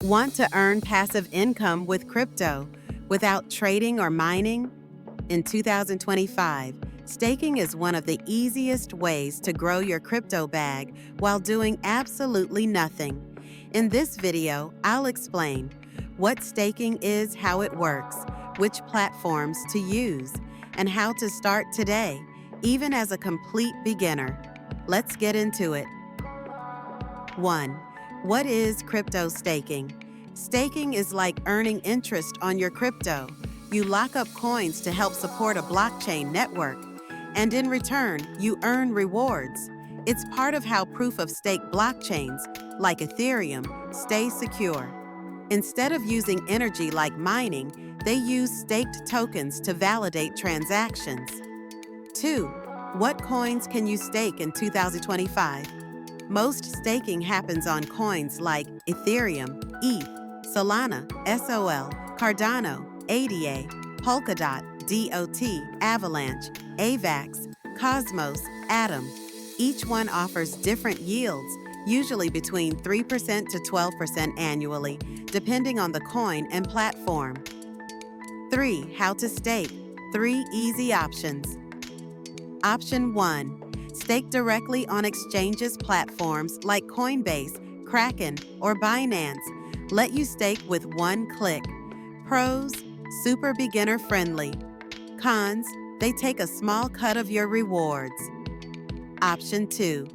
Want to earn passive income with crypto without trading or mining? In 2025, staking is one of the easiest ways to grow your crypto bag while doing absolutely nothing. In this video, I'll explain what staking is, how it works, which platforms to use, and how to start today, even as a complete beginner. Let's get into it. 1. What is crypto staking? Staking is like earning interest on your crypto. You lock up coins to help support a blockchain network, and in return, you earn rewards. It's part of how proof-of-stake blockchains, like Ethereum, stay secure. Instead of using energy like mining, they use staked tokens to validate transactions. 2. What coins can you stake in 2025? Most staking happens on coins like Ethereum, ETH, Solana, SOL, Cardano, ADA, Polkadot, DOT, Avalanche, AVAX, Cosmos, Atom. Each one offers different yields, usually between 3% to 12% annually, depending on the coin and platform. 3. How to stake. 3 easy options. Option 1. Stake directly on exchanges platforms like Coinbase, Kraken, or Binance. Let you stake with one click. Pros: super beginner friendly. Cons: they take a small cut of your rewards. Option 2.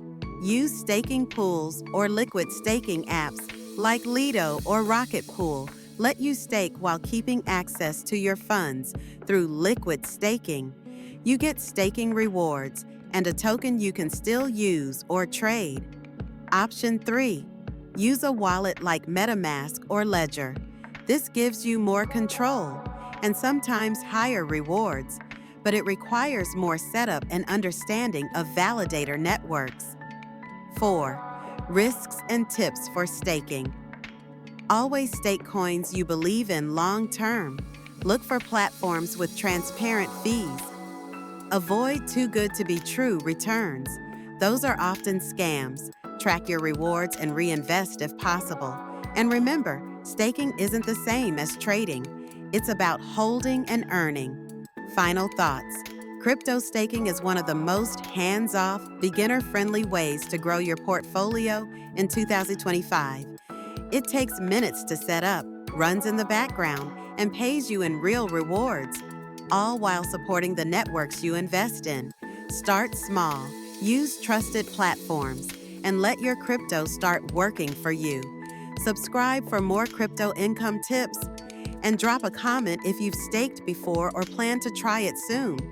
Use staking pools or liquid staking apps like Lido or Rocket Pool. Let you stake while keeping access to your funds through liquid staking. You get staking rewards and a token you can still use or trade. Option 3. Use a wallet like MetaMask or Ledger. This gives you more control and sometimes higher rewards, but it requires more setup and understanding of validator networks. 4. Risks and tips for staking. Always stake coins you believe in long term. Look for platforms with transparent fees. Avoid too good to be true returns. Those are often scams. Track your rewards and reinvest if possible. And remember, staking isn't the same as trading. It's about holding and earning. Final thoughts. Crypto staking is one of the most hands-off, beginner-friendly ways to grow your portfolio in 2025. It takes minutes to set up, runs in the background, and pays you in real rewards, all while supporting the networks you invest in. Start small, use trusted platforms, and let your crypto start working for you. Subscribe for more crypto income tips, and drop a comment if you've staked before or plan to try it soon.